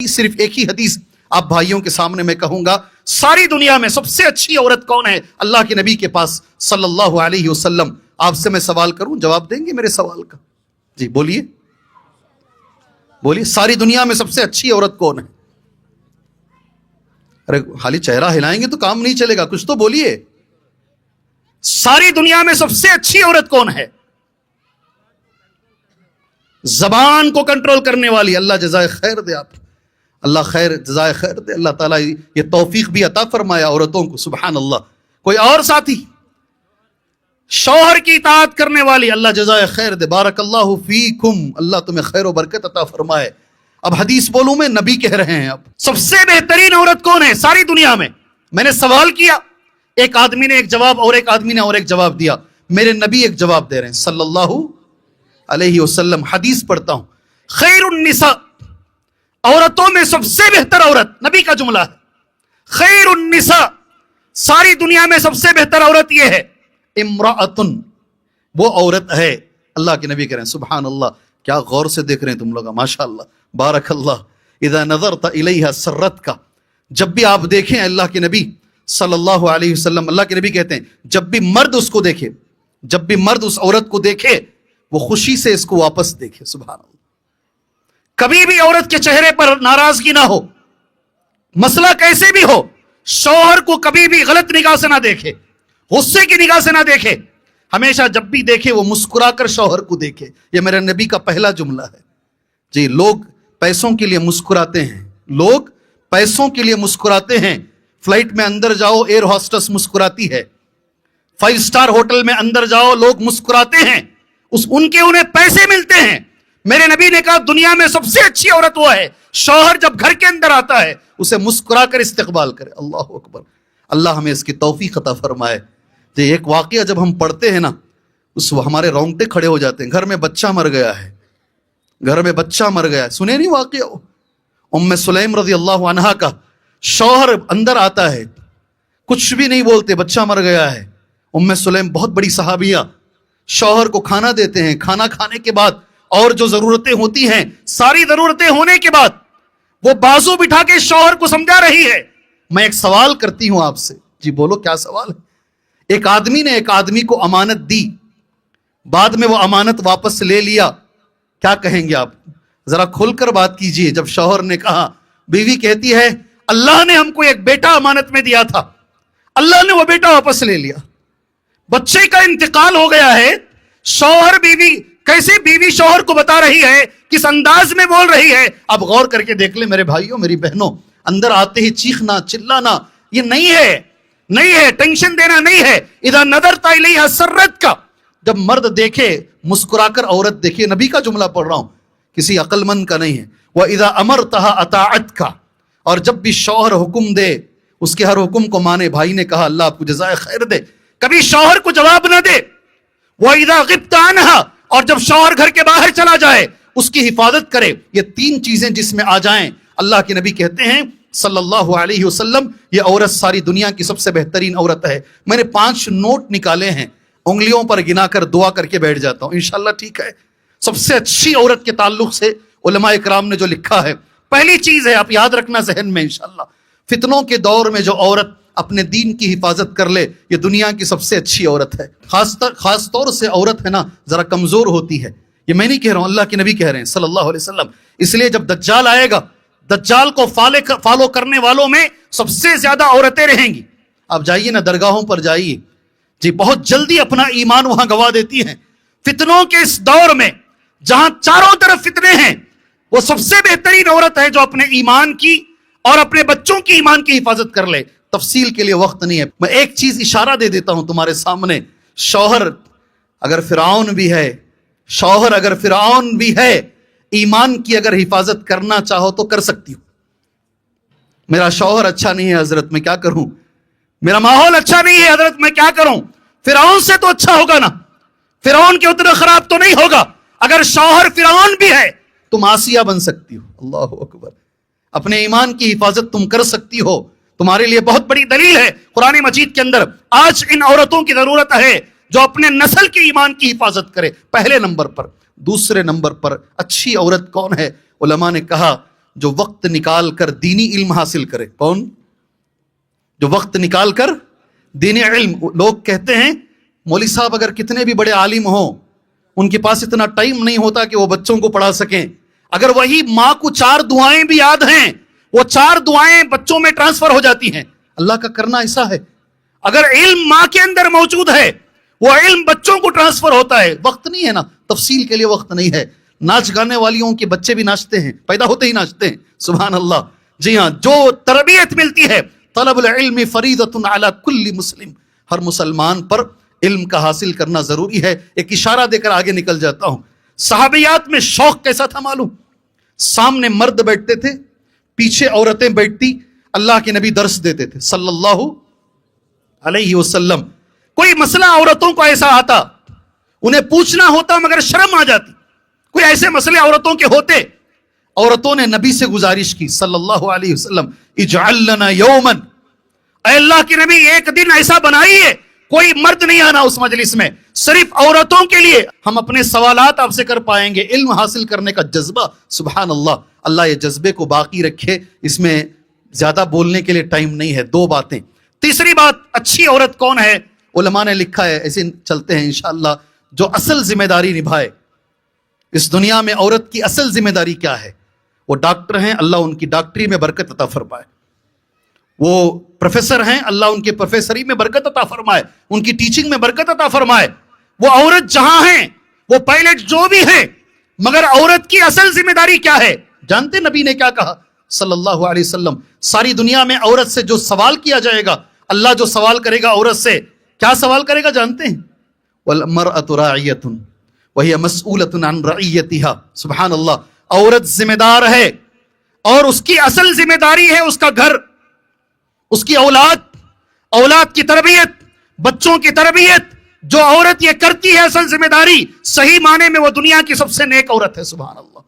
حدیث, صرف ایک ہی حدیث آپ بھائیوں کے سامنے میں کہوں گا. ساری دنیا میں سب سے اچھی عورت کون ہے؟ اللہ کے نبی کے پاس صلی اللہ علیہ وسلم. آپ سے میں سوال کروں, جواب دیں گے میرے سوال کا؟ جی بولیے بولیے, ساری دنیا میں سب سے اچھی عورت کون ہے؟ ارے خالی چہرہ ہلائیں گے تو کام نہیں چلے گا, کچھ تو بولیے. ساری دنیا میں سب سے اچھی عورت کون ہے؟ زبان کو کنٹرول کرنے والی. اللہ جزائے خیر دے, آپ اللہ خیر جزائے خیر دے, اللہ تعالیٰ یہ توفیق بھی عطا فرمایا عورتوں کو. سبحان اللہ. کوئی اور ساتھی؟ شوہر کی اطاعت کرنے والی. اللہ جزائے خیر دے, بارک اللہ فیکم, اللہ تمہیں خیر و برکت عطا فرمائے. اب حدیث بولوں میں, نبی کہہ رہے ہیں. اب سب سے بہترین عورت کون ہے ساری دنیا میں؟ میں نے سوال کیا, ایک آدمی نے ایک جواب اور ایک آدمی نے اور ایک جواب دیا. میرے نبی ایک جواب دے رہے ہیں صلی اللہ علیہ وسلم. حدیث پڑھتا ہوں. خیر النساء, عورتوں میں سب سے بہتر عورت, نبی کا جملہ ہے. خیر النساء, ساری دنیا میں سب سے بہتر عورت یہ ہے. امرأتن, وہ عورت ہے. اللہ کے نبی کہہ رہے ہیں سبحان اللہ. کیا غور سے دیکھ رہے ہیں تم لوگ, ماشاء اللہ بارک اللہ. اذا نظرت الیہا سرت کا, جب بھی آپ دیکھیں اللہ کے نبی صلی اللہ علیہ وسلم, اللہ کے نبی کہتے ہیں جب بھی مرد اس کو دیکھے, جب بھی مرد اس عورت کو دیکھے, وہ خوشی سے اس کو واپس دیکھے. سبحان اللہ. کبھی بھی عورت کے چہرے پر ناراضگی نہ ہو, مسئلہ کیسے بھی ہو, شوہر کو کبھی بھی غلط نگاہ سے نہ دیکھے, غصے کی نگاہ سے نہ دیکھے. ہمیشہ جب بھی دیکھے وہ مسکرا کر شوہر کو دیکھے. یہ میرے نبی کا پہلا جملہ ہے. جی لوگ پیسوں کے لیے مسکراتے ہیں, لوگ پیسوں کے لیے مسکراتے ہیں. فلائٹ میں اندر جاؤ, ایئر ہوسٹس مسکراتی ہے. 5 اسٹار ہوٹل میں اندر جاؤ, لوگ مسکراتے ہیں, ان کے انہیں پیسے ملتے ہیں. میرے نبی نے کہا دنیا میں سب سے اچھی عورت وہ ہے, شوہر جب گھر کے اندر آتا ہے اسے مسکرا کر استقبال کرے. اللہ اکبر. اللہ ہمیں اس کی توفیق عطا فرمائے. جی ایک واقعہ جب ہم پڑھتے ہیں نا, اس ہمارے رونگٹے کھڑے ہو جاتے ہیں. گھر میں بچہ مر گیا ہے, گھر میں بچہ مر گیا ہے. سنے نہیں واقعہ؟ ام سلیم رضی اللہ عنہا کا شوہر اندر آتا ہے, کچھ بھی نہیں بولتے, بچہ مر گیا ہے. ام سلیم بہت بڑی صحابیہ, شوہر کو کھانا دیتے ہیں. کھانا کھانے کے بعد اور جو ضرورتیں ہوتی ہیں, ساری ضرورتیں ہونے کے بعد وہ بازو بٹھا کے شوہر کو سمجھا رہی ہے. میں ایک سوال کرتی ہوں آپ سے. جی بولو کیا سوال ہے؟ ایک آدمی نے ایک آدمی کو امانت دی, بعد میں وہ امانت واپس لے لیا, کیا کہیں گے آپ؟ ذرا کھل کر بات کیجئے. جب شوہر نے کہا, بیوی کہتی ہے اللہ نے ہم کو ایک بیٹا امانت میں دیا تھا, اللہ نے وہ بیٹا واپس لے لیا, بچے کا انتقال ہو گیا ہے. شوہر بیوی, کیسے بیوی شوہر کو بتا رہی ہے, کس انداز میں بول رہی ہے. اب غور کر کے دیکھ لیں میرے بھائیوں میری بہنوں, اندر آتے ہی چیخنا چلانا یہ نہیں ہے, نہیں ہے, ٹینشن دینا نہیں ہے. اذا نظرت الیہا سرت کا, جب مرد دیکھے مسکرا کر عورت دیکھے. نبی کا جملہ پڑھ رہا ہوں, کسی عقل مند کا نہیں ہے. وَإِذَا أَمَرْتَهَا أَطَاعَتْكَ, اور جب بھی شوہر حکم دے اس کے ہر حکم کو مانے. بھائی نے کہا اللہ آپ کو جزائے خیر دے, کبھی شوہر کو جواب نہ دے. وَإِذَا غِبْتَ عَنْهَا, اور جب شوہر گھر کے باہر چلا جائے اس کی حفاظت کرے. یہ 3 چیزیں جس میں آ جائیں, اللہ کے نبی کہتے ہیں صلی اللہ علیہ وسلم یہ عورت ساری دنیا کی سب سے بہترین عورت ہے. میں نے 5 نوٹ نکالے ہیں, انگلیوں پر گنا کر دعا کر کے بیٹھ جاتا ہوں انشاءاللہ, ٹھیک ہے؟ سب سے اچھی عورت کے تعلق سے علماء اکرام نے جو لکھا ہے, پہلی چیز ہے آپ یاد رکھنا ذہن میں انشاءاللہ, فتنوں کے دور میں جو عورت اپنے دین کی حفاظت کر لے یہ دنیا کی سب سے اچھی عورت ہے. خاص طور سے عورت ہے نا ذرا کمزور ہوتی ہے. یہ میں نہیں کہہ رہا ہوں, اللہ کے نبی کہہ رہے ہیں صلی اللہ علیہ وسلم. اس لیے جب دجال آئے گا, دجال کو فالو کرنے والوں میں سب سے زیادہ عورتیں رہیں گی. آپ جائیے نا درگاہوں پر جائیے, جی بہت جلدی اپنا ایمان وہاں گوا دیتی ہیں. فتنوں کے اس دور میں جہاں چاروں طرف فتنے ہیں, وہ سب سے بہترین عورت ہے جو اپنے ایمان کی اور اپنے بچوں کی ایمان کی حفاظت کر لے. تفصیل کے لیے وقت نہیں ہے, میں ایک چیز اشارہ دے دیتا ہوں تمہارے سامنے. شوہر اگر فرعون بھی ہے, شوہر اگر فرعون بھی ہے, ایمان کی اگر حفاظت کرنا چاہو تو کر سکتی ہو. میرا شوہر اچھا نہیں ہے حضرت, میں کیا کروں؟ میرا ماحول اچھا نہیں ہے حضرت, میں کیا کروں؟ فرعون سے تو اچھا ہوگا نا, فرعون کے اتنا خراب تو نہیں ہوگا. اگر شوہر فرعون بھی ہے تم آسیہ بن سکتی ہو. اللہ اکبر. اپنے ایمان کی حفاظت تم کر سکتی ہو. تمہارے لیے بہت بڑی دلیل ہے قرآن مجید کے اندر. آج ان عورتوں کی ضرورت ہے جو اپنے نسل کے ایمان کی حفاظت کرے, پہلے نمبر پر. دوسرے نمبر پر اچھی عورت کون ہے؟ علماء نے کہا جو وقت نکال کر دینی علم حاصل کرے. کون؟ جو وقت نکال کر دینی علم. لوگ کہتے ہیں مولوی صاحب اگر کتنے بھی بڑے عالم ہوں ان کے پاس اتنا ٹائم نہیں ہوتا کہ وہ بچوں کو پڑھا سکیں. اگر وہی ماں کو 4 دعائیں بھی یاد ہیں, وہ 4 دعائیں بچوں میں ٹرانسفر ہو جاتی ہیں. اللہ کا کرنا ایسا ہے. اگر علم ماں کے اندر موجود ہے وہ علم بچوں کو ٹرانسفر ہوتا ہے. وقت نہیں ہے نا, تفصیل کے لیے وقت نہیں ہے. ناچ گانے والیوں کے بچے بھی ناچتے ہیں, پیدا ہوتے ہی ناچتے ہیں. سبحان اللہ. جی ہاں, جو تربیت ملتی ہے. طلب العلم فریضۃ علی کل مسلم, ہر مسلمان پر علم کا حاصل کرنا ضروری ہے. ایک اشارہ دے کر آگے نکل جاتا ہوں. صحابیات میں شوق کیسا تھا معلوم؟ سامنے مرد بیٹھتے تھے, پیچھے عورتیں بیٹھتی, اللہ کے نبی درس دیتے تھے صلی اللہ علیہ وسلم. کوئی مسئلہ عورتوں کو ایسا آتا, انہیں پوچھنا ہوتا مگر شرم آ جاتی. کوئی ایسے مسئلے عورتوں کے ہوتے, عورتوں نے نبی سے گزارش کی صلی اللہ علیہ وسلم, اجعل لنا یوما, اے اللہ کے نبی ایک دن ایسا بنائیے کوئی مرد نہیں آنا اس مجلس میں, صرف عورتوں کے لیے ہم اپنے سوالات آپ سے کر پائیں گے. علم حاصل کرنے کا جذبہ, سبحان اللہ. اللہ یہ جذبے کو باقی رکھے. اس میں زیادہ بولنے کے لیے ٹائم نہیں ہے. 2 باتیں. تیسری بات, اچھی عورت کون ہے؟ علماء نے لکھا ہے, ایسے چلتے ہیں انشاءاللہ, جو اصل ذمہ داری نبھائے. اس دنیا میں عورت کی اصل ذمہ داری کیا ہے؟ وہ ڈاکٹر ہیں, اللہ ان کی ڈاکٹری میں برکت عطا فرمائے. وہ پروفیسر ہیں, اللہ ان کے پروفیسری میں برکت عطا فرمائے, ان کی ٹیچنگ میں برکت عطا فرمائے. وہ عورت جہاں ہیں, وہ پائلٹ جو بھی ہیں, مگر عورت کی اصل ذمہ داری کیا ہے جانتے نبی نے کیا کہا صلی اللہ علیہ وسلم؟ ساری دنیا میں عورت سے جو سوال کیا جائے گا, اللہ جو سوال کرے گا عورت سے, کیا سوال کرے گا جانتے ہیں؟ وَالْمَرْأَةُ رَاعِيَةٌ وَهِيَ مَسْئُولَةٌ عَنْ رَعِيَّتِهَا. سبحان اللہ. عورت ذمہ دار ہے اور اس کی اصل ذمہ داری ہے اس کا گھر, اس کی اولاد, اولاد کی تربیت, بچوں کی تربیت. جو عورت یہ کرتی ہے اصل ذمہ داری, صحیح معنی میں وہ دنیا کی سب سے نیک عورت ہے. سبحان اللہ.